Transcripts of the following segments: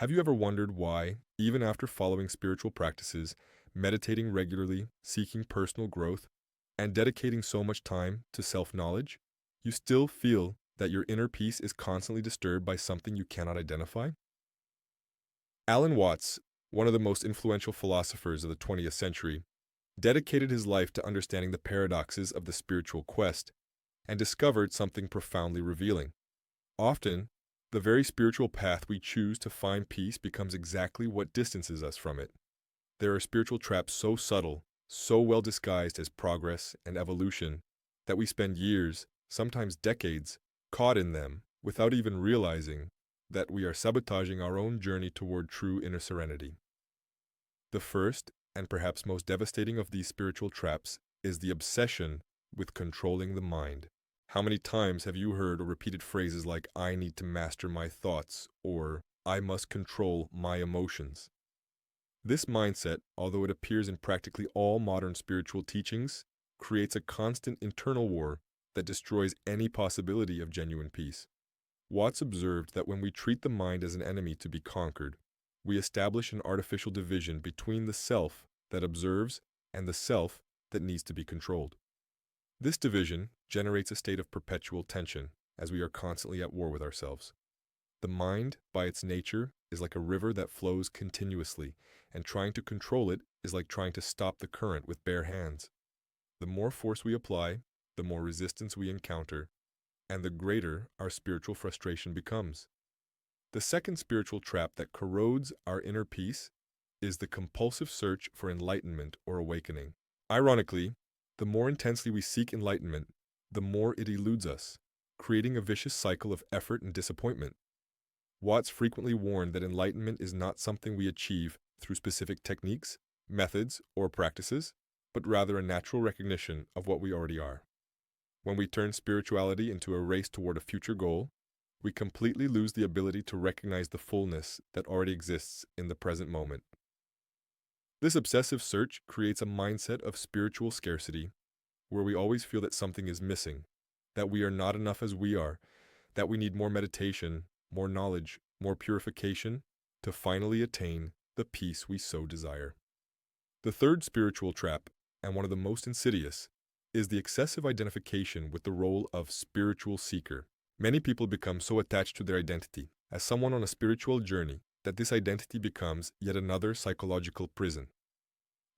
Have you ever wondered why, even after following spiritual practices, meditating regularly, seeking personal growth, and dedicating so much time to self knowledge, you still feel that your inner peace is constantly disturbed by something you cannot identify? Alan Watts, one of the most influential philosophers of the 20th century, dedicated his life to understanding the paradoxes of the spiritual quest and discovered something profoundly revealing. Often, the very spiritual path we choose to find peace becomes exactly what distances us from it. There are spiritual traps so subtle, so well disguised as progress and evolution, that we spend years, sometimes decades, caught in them without even realizing that we are sabotaging our own journey toward true inner serenity. The first, and perhaps most devastating of these spiritual traps, is the obsession with controlling the mind. How many times have you heard or repeated phrases like, "I need to master my thoughts," or "I must control my emotions"? This mindset, although it appears in practically all modern spiritual teachings, creates a constant internal war that destroys any possibility of genuine peace. Watts observed that when we treat the mind as an enemy to be conquered, we establish an artificial division between the self that observes and the self that needs to be controlled. This division generates a state of perpetual tension, as we are constantly at war with ourselves. The mind, by its nature, is like a river that flows continuously, and trying to control it is like trying to stop the current with bare hands. The more force we apply, the more resistance we encounter, and the greater our spiritual frustration becomes. The second spiritual trap that corrodes our inner peace is the compulsive search for enlightenment or awakening. Ironically, the more intensely we seek enlightenment, the more it eludes us, creating a vicious cycle of effort and disappointment. Watts frequently warned that enlightenment is not something we achieve through specific techniques, methods, or practices, but rather a natural recognition of what we already are. When we turn spirituality into a race toward a future goal, we completely lose the ability to recognize the fullness that already exists in the present moment. This obsessive search creates a mindset of spiritual scarcity, where we always feel that something is missing, that we are not enough as we are, that we need more meditation, more knowledge, more purification to finally attain the peace we so desire. The third spiritual trap, and one of the most insidious, is the excessive identification with the role of spiritual seeker. Many people become so attached to their identity as someone on a spiritual journey that this identity becomes yet another psychological prison.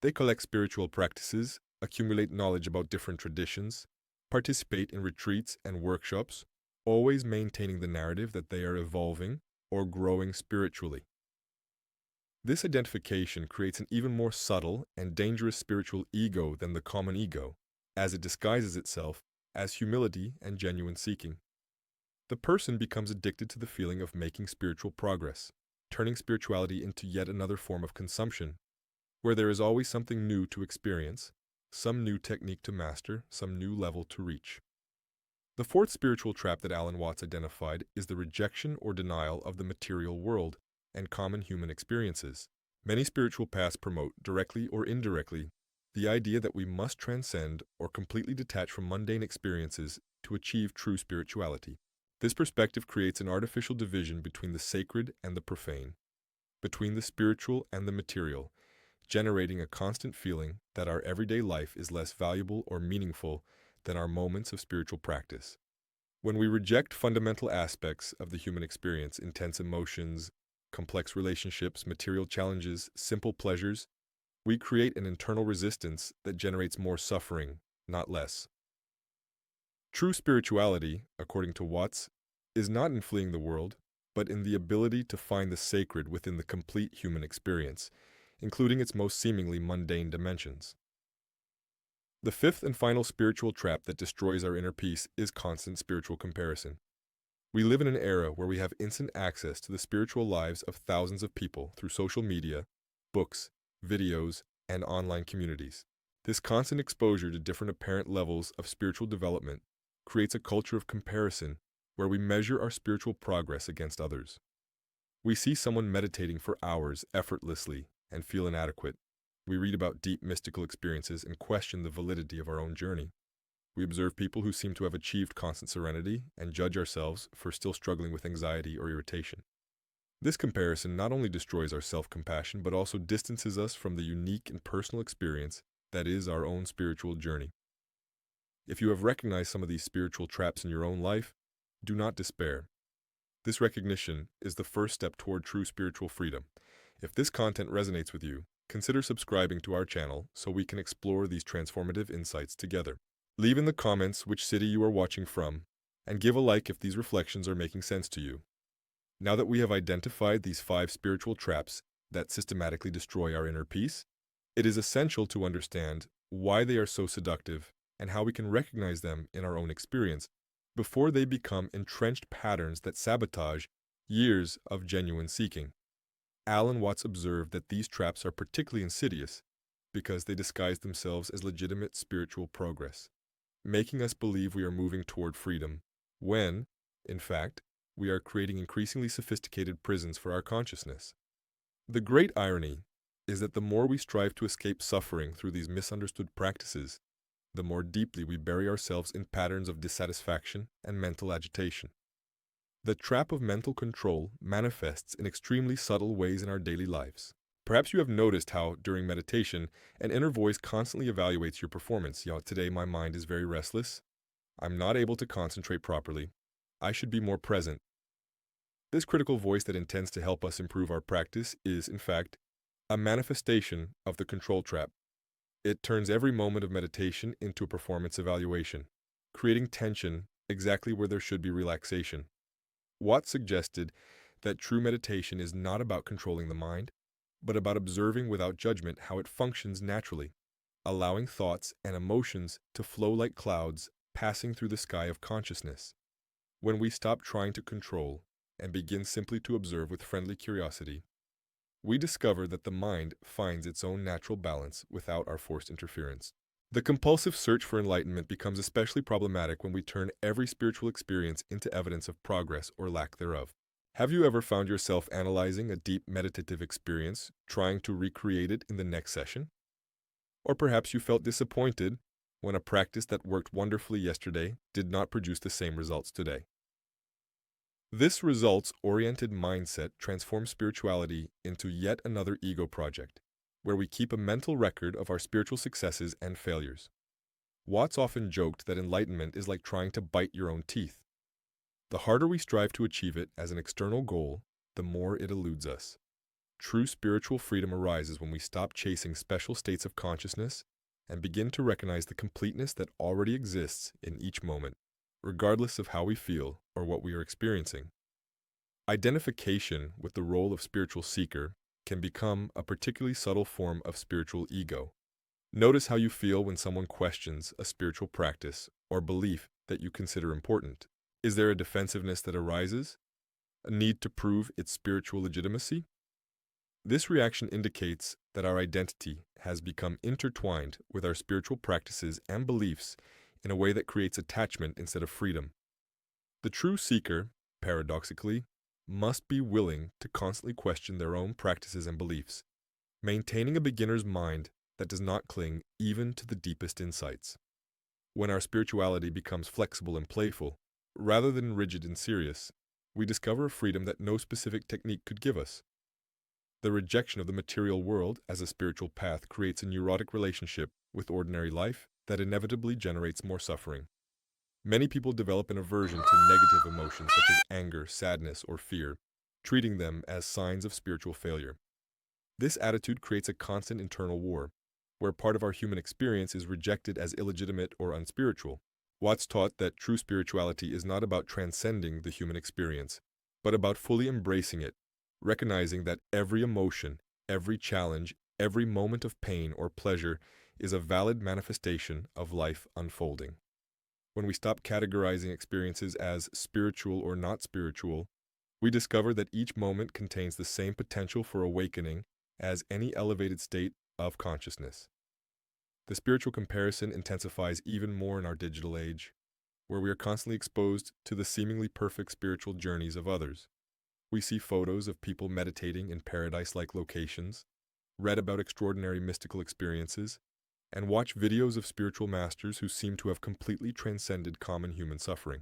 They collect spiritual practices, accumulate knowledge about different traditions, participate in retreats and workshops, always maintaining the narrative that they are evolving or growing spiritually. This identification creates an even more subtle and dangerous spiritual ego than the common ego, as it disguises itself as humility and genuine seeking. The person becomes addicted to the feeling of making spiritual progress, turning spirituality into yet another form of consumption, where there is always something new to experience, some new technique to master, some new level to reach. The fourth spiritual trap that Alan Watts identified is the rejection or denial of the material world and common human experiences. Many spiritual paths promote, directly or indirectly, the idea that we must transcend or completely detach from mundane experiences to achieve true spirituality. This perspective creates an artificial division between the sacred and the profane, between the spiritual and the material, generating a constant feeling that our everyday life is less valuable or meaningful than our moments of spiritual practice. When we reject fundamental aspects of the human experience, intense emotions, complex relationships, material challenges, simple pleasures, we create an internal resistance that generates more suffering, not less. True spirituality, according to Watts, is not in fleeing the world, but in the ability to find the sacred within the complete human experience, including its most seemingly mundane dimensions. The fifth and final spiritual trap that destroys our inner peace is constant spiritual comparison. We live in an era where we have instant access to the spiritual lives of thousands of people through social media, books, videos, and online communities. This constant exposure to different apparent levels of spiritual development creates a culture of comparison where we measure our spiritual progress against others. We see someone meditating for hours effortlessly and feel inadequate. We read about deep mystical experiences and question the validity of our own journey. We observe people who seem to have achieved constant serenity and judge ourselves for still struggling with anxiety or irritation. This comparison not only destroys our self-compassion, but also distances us from the unique and personal experience that is our own spiritual journey. If you have recognized some of these spiritual traps in your own life, do not despair. This recognition is the first step toward true spiritual freedom. If this content resonates with you, consider subscribing to our channel so we can explore these transformative insights together. Leave in the comments which city you are watching from, and give a like if these reflections are making sense to you. Now that we have identified these 5 spiritual traps that systematically destroy our inner peace, it is essential to understand why they are so seductive and how we can recognize them in our own experience before they become entrenched patterns that sabotage years of genuine seeking. Alan Watts observed that these traps are particularly insidious because they disguise themselves as legitimate spiritual progress, making us believe we are moving toward freedom when, in fact, we are creating increasingly sophisticated prisons for our consciousness. The great irony is that the more we strive to escape suffering through these misunderstood practices, the more deeply we bury ourselves in patterns of dissatisfaction and mental agitation. The trap of mental control manifests in extremely subtle ways in our daily lives. Perhaps you have noticed how, during meditation, an inner voice constantly evaluates your performance. Today my mind is very restless. I'm not able to concentrate properly. I should be more present. This critical voice that intends to help us improve our practice is, in fact, a manifestation of the control trap. It turns every moment of meditation into a performance evaluation, creating tension exactly where there should be relaxation. Watts suggested that true meditation is not about controlling the mind, but about observing without judgment how it functions naturally, allowing thoughts and emotions to flow like clouds passing through the sky of consciousness. When we stop trying to control and begin simply to observe with friendly curiosity, we discover that the mind finds its own natural balance without our forced interference. The compulsive search for enlightenment becomes especially problematic when we turn every spiritual experience into evidence of progress or lack thereof. Have you ever found yourself analyzing a deep meditative experience, trying to recreate it in the next session? Or perhaps you felt disappointed when a practice that worked wonderfully yesterday did not produce the same results today. This results-oriented mindset transforms spirituality into yet another ego project, where we keep a mental record of our spiritual successes and failures. Watts often joked that enlightenment is like trying to bite your own teeth. The harder we strive to achieve it as an external goal, the more it eludes us. True spiritual freedom arises when we stop chasing special states of consciousness and begin to recognize the completeness that already exists in each moment, regardless of how we feel or what we are experiencing. Identification with the role of spiritual seeker can become a particularly subtle form of spiritual ego. Notice how you feel when someone questions a spiritual practice or belief that you consider important. Is there a defensiveness that arises? A need to prove its spiritual legitimacy? This reaction indicates that our identity has become intertwined with our spiritual practices and beliefs in a way that creates attachment instead of freedom. The true seeker, paradoxically, must be willing to constantly question their own practices and beliefs, maintaining a beginner's mind that does not cling even to the deepest insights. When our spirituality becomes flexible and playful, rather than rigid and serious, we discover a freedom that no specific technique could give us. The rejection of the material world as a spiritual path creates a neurotic relationship with ordinary life that inevitably generates more suffering. Many people develop an aversion to negative emotions such as anger, sadness, or fear, treating them as signs of spiritual failure. This attitude creates a constant internal war, where part of our human experience is rejected as illegitimate or unspiritual. Watts taught that true spirituality is not about transcending the human experience, but about fully embracing it, recognizing that every emotion, every challenge, every moment of pain or pleasure is a valid manifestation of life unfolding. When we stop categorizing experiences as spiritual or not spiritual, we discover that each moment contains the same potential for awakening as any elevated state of consciousness. The spiritual comparison intensifies even more in our digital age, where we are constantly exposed to the seemingly perfect spiritual journeys of others. We see photos of people meditating in paradise-like locations, read about extraordinary mystical experiences, and watch videos of spiritual masters who seem to have completely transcended common human suffering.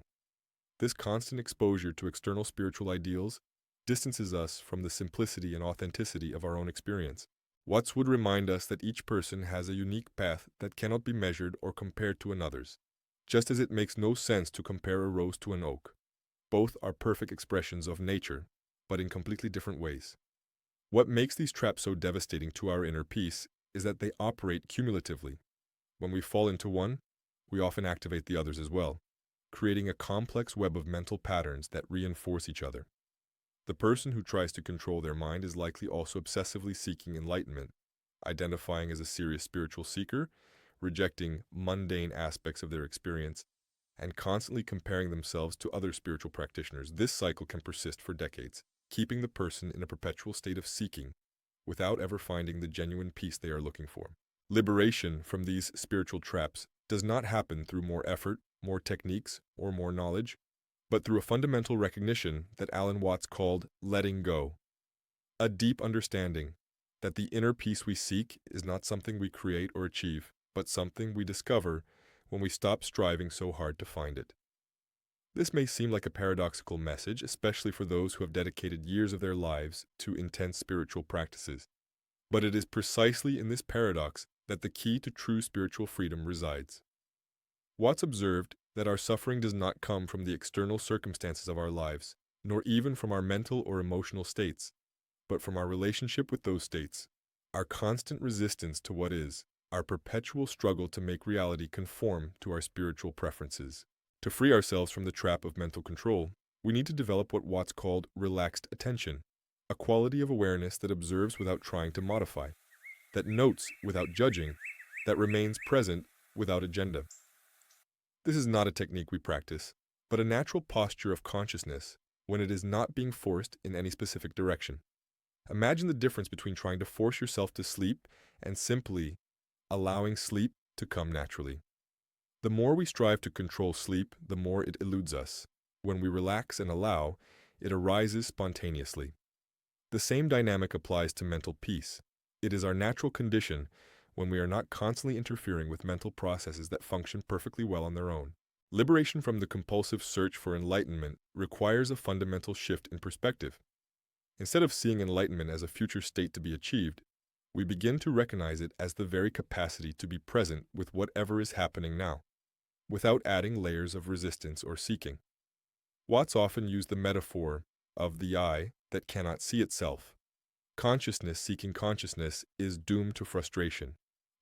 This constant exposure to external spiritual ideals distances us from the simplicity and authenticity of our own experience. Watts would remind us that each person has a unique path that cannot be measured or compared to another's, just as it makes no sense to compare a rose to an oak. Both are perfect expressions of nature, but in completely different ways. What makes these traps so devastating to our inner peace is that they operate cumulatively. When we fall into one, we often activate the others as well, creating a complex web of mental patterns that reinforce each other. The person who tries to control their mind is likely also obsessively seeking enlightenment, identifying as a serious spiritual seeker, rejecting mundane aspects of their experience, and constantly comparing themselves to other spiritual practitioners. This cycle can persist for decades, keeping the person in a perpetual state of seeking without ever finding the genuine peace they are looking for. Liberation from these spiritual traps does not happen through more effort, more techniques, or more knowledge, but through a fundamental recognition that Alan Watts called letting go. A deep understanding that the inner peace we seek is not something we create or achieve, but something we discover when we stop striving so hard to find it. This may seem like a paradoxical message, especially for those who have dedicated years of their lives to intense spiritual practices. But it is precisely in this paradox that the key to true spiritual freedom resides. Watts observed that our suffering does not come from the external circumstances of our lives, nor even from our mental or emotional states, but from our relationship with those states, our constant resistance to what is, our perpetual struggle to make reality conform to our spiritual preferences. To free ourselves from the trap of mental control, we need to develop what Watts called relaxed attention, a quality of awareness that observes without trying to modify, that notes without judging, that remains present without agenda. This is not a technique we practice, but a natural posture of consciousness when it is not being forced in any specific direction. Imagine the difference between trying to force yourself to sleep and simply allowing sleep to come naturally. The more we strive to control sleep, the more it eludes us. When we relax and allow, it arises spontaneously. The same dynamic applies to mental peace. It is our natural condition when we are not constantly interfering with mental processes that function perfectly well on their own. Liberation from the compulsive search for enlightenment requires a fundamental shift in perspective. Instead of seeing enlightenment as a future state to be achieved, we begin to recognize it as the very capacity to be present with whatever is happening now, without adding layers of resistance or seeking. Watts often used the metaphor of the eye that cannot see itself. Consciousness seeking consciousness is doomed to frustration,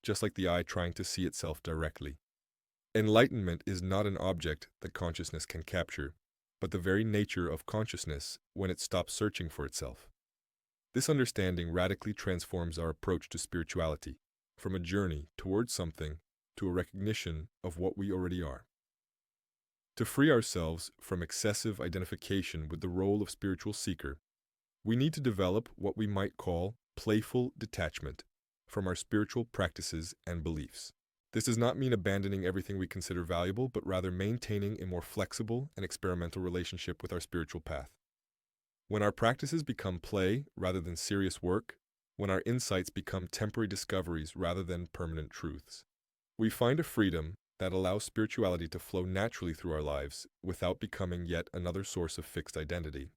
just like the eye trying to see itself directly. Enlightenment is not an object that consciousness can capture, but the very nature of consciousness when it stops searching for itself. This understanding radically transforms our approach to spirituality, from a journey towards something to a recognition of what we already are. To free ourselves from excessive identification with the role of spiritual seeker, we need to develop what we might call playful detachment from our spiritual practices and beliefs. This does not mean abandoning everything we consider valuable, but rather maintaining a more flexible and experimental relationship with our spiritual path. When our practices become play rather than serious work, when our insights become temporary discoveries rather than permanent truths, we find a freedom that allows spirituality to flow naturally through our lives without becoming yet another source of fixed identity.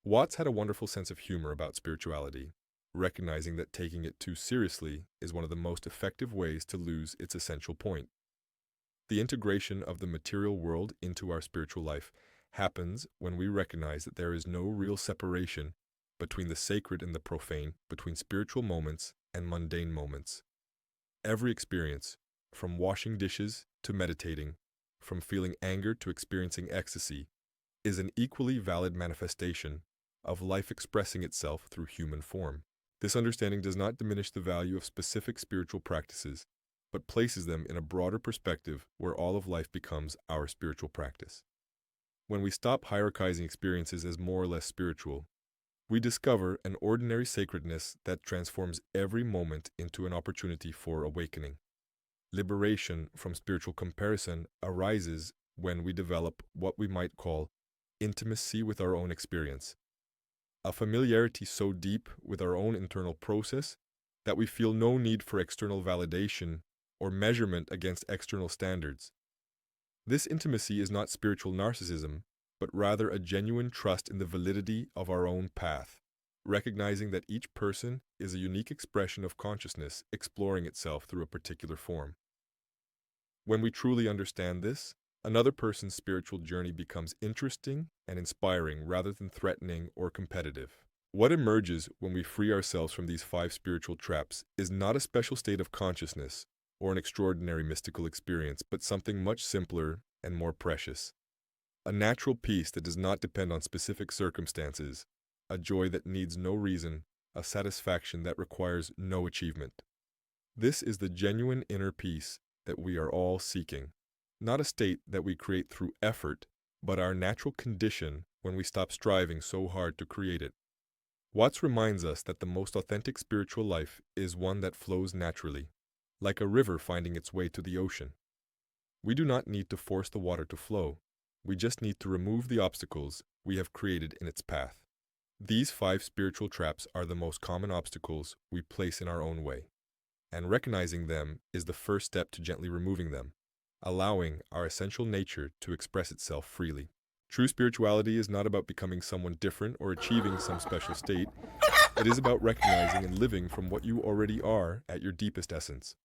Watts had a wonderful sense of humor about spirituality, recognizing that taking it too seriously is one of the most effective ways to lose its essential point. The integration of the material world into our spiritual life happens when we recognize that there is no real separation between the sacred and the profane, between spiritual moments and mundane moments. Every experience, from washing dishes to meditating, from feeling anger to experiencing ecstasy, is an equally valid manifestation of life expressing itself through human form. This understanding does not diminish the value of specific spiritual practices, but places them in a broader perspective where all of life becomes our spiritual practice. When we stop hierarchizing experiences as more or less spiritual, we discover an ordinary sacredness that transforms every moment into an opportunity for awakening. Liberation from spiritual comparison arises when we develop what we might call intimacy with our own experience, a familiarity so deep with our own internal process that we feel no need for external validation or measurement against external standards. This intimacy is not spiritual narcissism, but rather a genuine trust in the validity of our own path, recognizing that each person is a unique expression of consciousness exploring itself through a particular form. When we truly understand this, another person's spiritual journey becomes interesting and inspiring rather than threatening or competitive. What emerges when we free ourselves from these 5 spiritual traps is not a special state of consciousness or an extraordinary mystical experience, but something much simpler and more precious. A natural peace that does not depend on specific circumstances, a joy that needs no reason, a satisfaction that requires no achievement. This is the genuine inner peace that we are all seeking, not a state that we create through effort, but our natural condition when we stop striving so hard to create it. Watts reminds us that the most authentic spiritual life is one that flows naturally, like a river finding its way to the ocean. We do not need to force the water to flow. We just need to remove the obstacles we have created in its path. These 5 spiritual traps are the most common obstacles we place in our own way, and recognizing them is the first step to gently removing them, allowing our essential nature to express itself freely. True spirituality is not about becoming someone different or achieving some special state. It is about recognizing and living from what you already are at your deepest essence.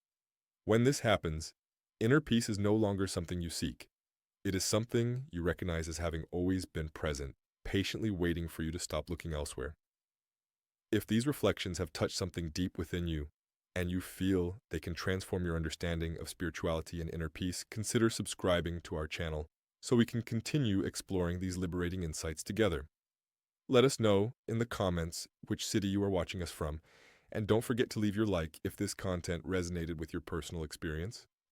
When this happens, inner peace is no longer something you seek. It is something you recognize as having always been present, patiently waiting for you to stop looking elsewhere. If these reflections have touched something deep within you, and you feel they can transform your understanding of spirituality and inner peace, consider subscribing to our channel so we can continue exploring these liberating insights together. Let us know in the comments which city you are watching us from, and don't forget to leave your like if this content resonated with your personal experience.